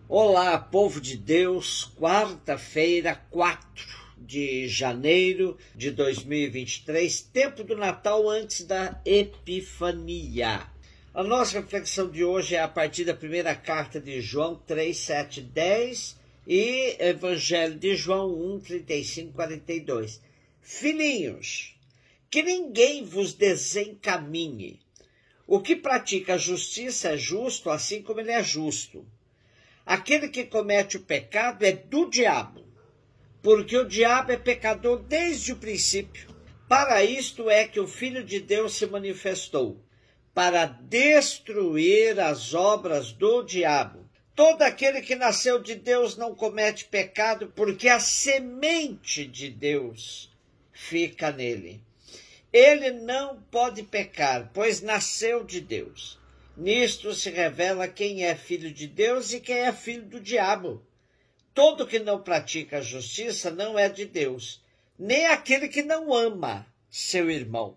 Olá, povo de Deus, quarta-feira, 4 de janeiro de 2023, tempo do Natal antes da Epifania. A nossa reflexão de hoje é a partir da primeira carta de João 3, 7, 10 e Evangelho de João 1, 35, 42. Filhinhos, que ninguém vos desencaminhe. O que pratica a justiça é justo, assim como ele é justo. Aquele que comete o pecado é do diabo, porque o diabo é pecador desde o princípio. Para isto é que o Filho de Deus se manifestou, para destruir as obras do diabo. Todo aquele que nasceu de Deus não comete pecado, porque a semente de Deus fica nele. Ele não pode pecar, pois nasceu de Deus. Nisto se revela quem é filho de Deus e quem é filho do diabo. Todo que não pratica a justiça não é de Deus, nem aquele que não ama seu irmão.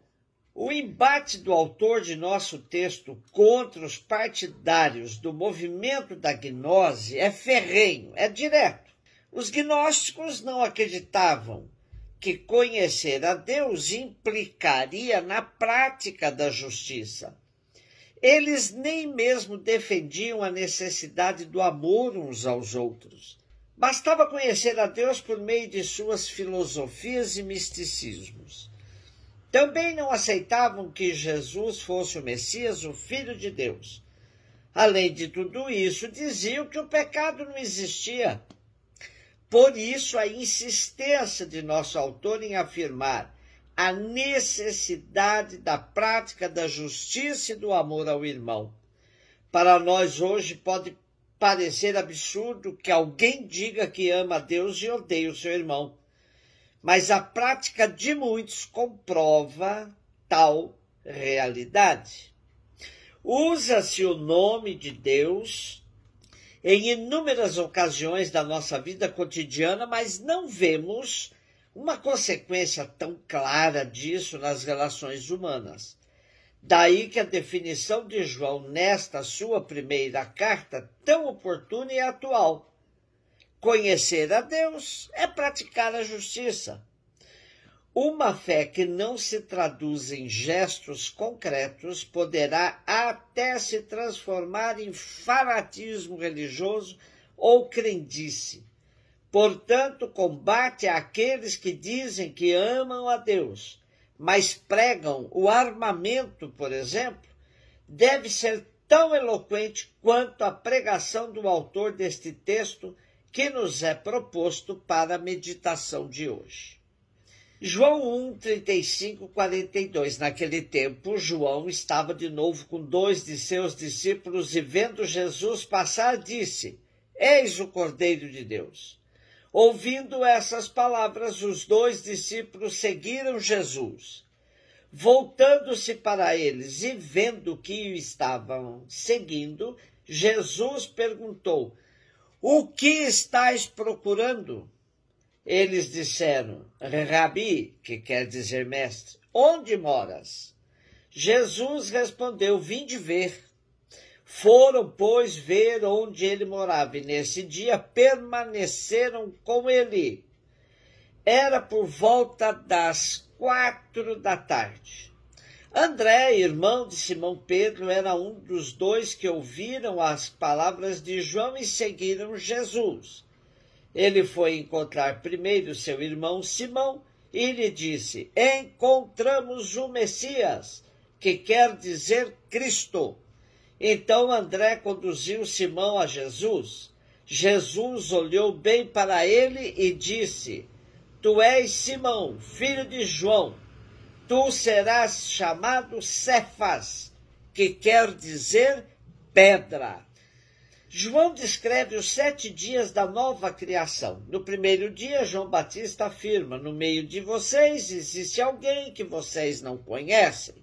O embate do autor de nosso texto contra os partidários do movimento da gnose é ferrenho, é direto. Os gnósticos não acreditavam que conhecer a Deus implicaria na prática da justiça. Eles nem mesmo defendiam a necessidade do amor uns aos outros. Bastava conhecer a Deus por meio de suas filosofias e misticismos. Também não aceitavam que Jesus fosse o Messias, o Filho de Deus. Além de tudo isso, diziam que o pecado não existia. Por isso, a insistência de nosso autor em afirmar a necessidade da prática da justiça e do amor ao irmão. Para nós hoje pode parecer absurdo que alguém diga que ama a Deus e odeia o seu irmão, mas a prática de muitos comprova tal realidade. Usa-se o nome de Deus em inúmeras ocasiões da nossa vida cotidiana, mas não vemos uma consequência tão clara disso nas relações humanas. Daí que a definição de João nesta sua primeira carta, tão oportuna e atual. Conhecer a Deus é praticar a justiça. Uma fé que não se traduz em gestos concretos poderá até se transformar em fanatismo religioso ou crendice. Portanto, combate àqueles que dizem que amam a Deus, mas pregam o armamento, por exemplo, deve ser tão eloquente quanto a pregação do autor deste texto que nos é proposto para a meditação de hoje. João 1, 35, 42. Naquele tempo, João estava de novo com 2 de seus discípulos e, vendo Jesus passar, disse: Eis o Cordeiro de Deus. Ouvindo essas palavras, os 2 discípulos seguiram Jesus. Voltando-se para eles e vendo que o estavam seguindo, Jesus perguntou: O que estáis procurando? Eles disseram: Rabi, que quer dizer mestre, onde moras? Jesus respondeu: Vinde ver. Foram, pois, ver onde ele morava, e nesse dia permaneceram com ele. Era por volta das 4 da tarde. André, irmão de Simão Pedro, era um dos 2 que ouviram as palavras de João e seguiram Jesus. Ele foi encontrar primeiro seu irmão Simão e lhe disse: Encontramos o Messias, que quer dizer Cristo. Então André conduziu Simão a Jesus. Jesus olhou bem para ele e disse: Tu és Simão, filho de João. Tu serás chamado Cefas, que quer dizer pedra. João descreve os 7 dias da nova criação. No primeiro dia, João Batista afirma: No meio de vocês existe alguém que vocês não conhecem.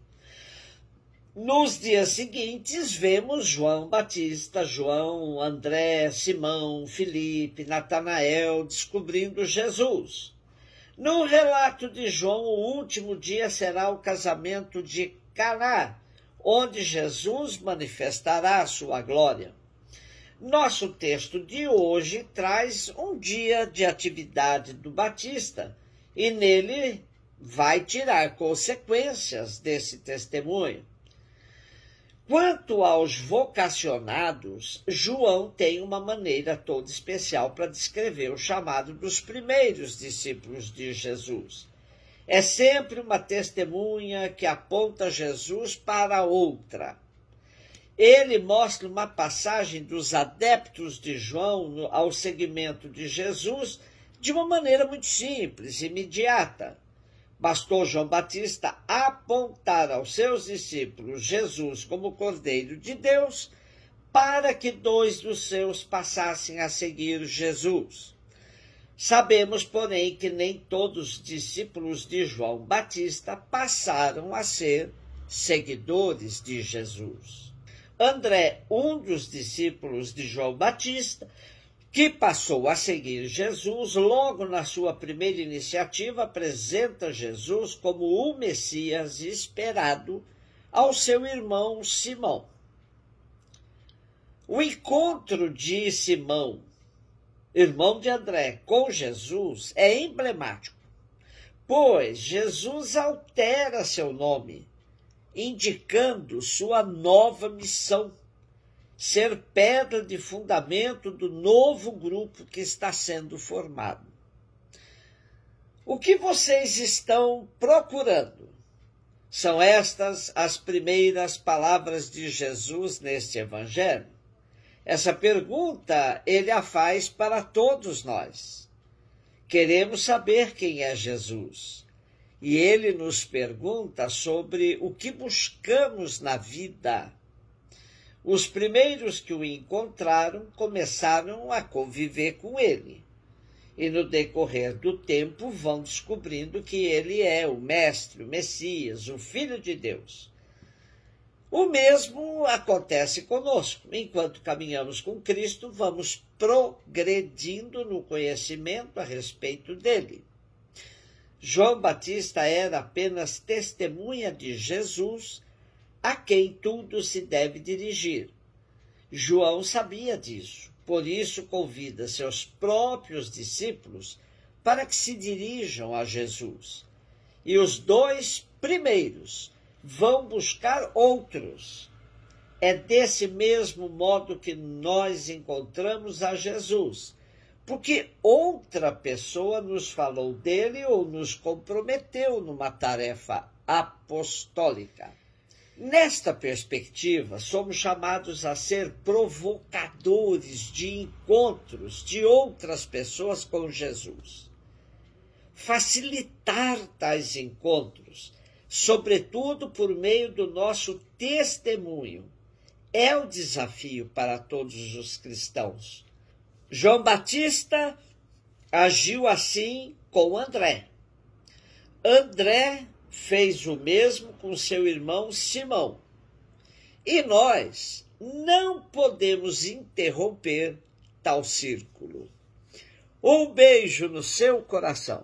Nos dias seguintes, vemos João Batista, João, André, Simão, Filipe, Natanael descobrindo Jesus. No relato de João, o último dia será o casamento de Caná, onde Jesus manifestará a sua glória. Nosso texto de hoje traz um dia de atividade do Batista e nele vai tirar consequências desse testemunho. Quanto aos vocacionados, João tem uma maneira toda especial para descrever o chamado dos primeiros discípulos de Jesus. É sempre uma testemunha que aponta Jesus para outra. Ele mostra uma passagem dos adeptos de João ao seguimento de Jesus de uma maneira muito simples, imediata. Bastou João Batista apontar aos seus discípulos Jesus como Cordeiro de Deus para que 2 dos seus passassem a seguir Jesus. Sabemos, porém, que nem todos os discípulos de João Batista passaram a ser seguidores de Jesus. André, um dos discípulos de João Batista, que passou a seguir Jesus, logo na sua primeira iniciativa, apresenta Jesus como o Messias esperado ao seu irmão Simão. O encontro de Simão, irmão de André, com Jesus é emblemático, pois Jesus altera seu nome, indicando sua nova missão, ser pedra de fundamento do novo grupo que está sendo formado. O que vocês estão procurando? São estas as primeiras palavras de Jesus neste evangelho? Essa pergunta ele a faz para todos nós. Queremos saber quem é Jesus. E ele nos pergunta sobre o que buscamos na vida. Os primeiros que o encontraram começaram a conviver com ele. E no decorrer do tempo vão descobrindo que ele é o Mestre, o Messias, o Filho de Deus. O mesmo acontece conosco. Enquanto caminhamos com Cristo, vamos progredindo no conhecimento a respeito dele. João Batista era apenas testemunha de Jesus, a quem tudo se deve dirigir. João sabia disso, por isso convida seus próprios discípulos para que se dirijam a Jesus. E os 2 primeiros vão buscar outros. É desse mesmo modo que nós encontramos a Jesus, porque outra pessoa nos falou dele ou nos comprometeu numa tarefa apostólica. Nesta perspectiva, somos chamados a ser provocadores de encontros de outras pessoas com Jesus. Facilitar tais encontros, sobretudo por meio do nosso testemunho, é o desafio para todos os cristãos. João Batista agiu assim com André. André fez o mesmo com seu irmão Simão. E nós não podemos interromper tal círculo. Um beijo no seu coração.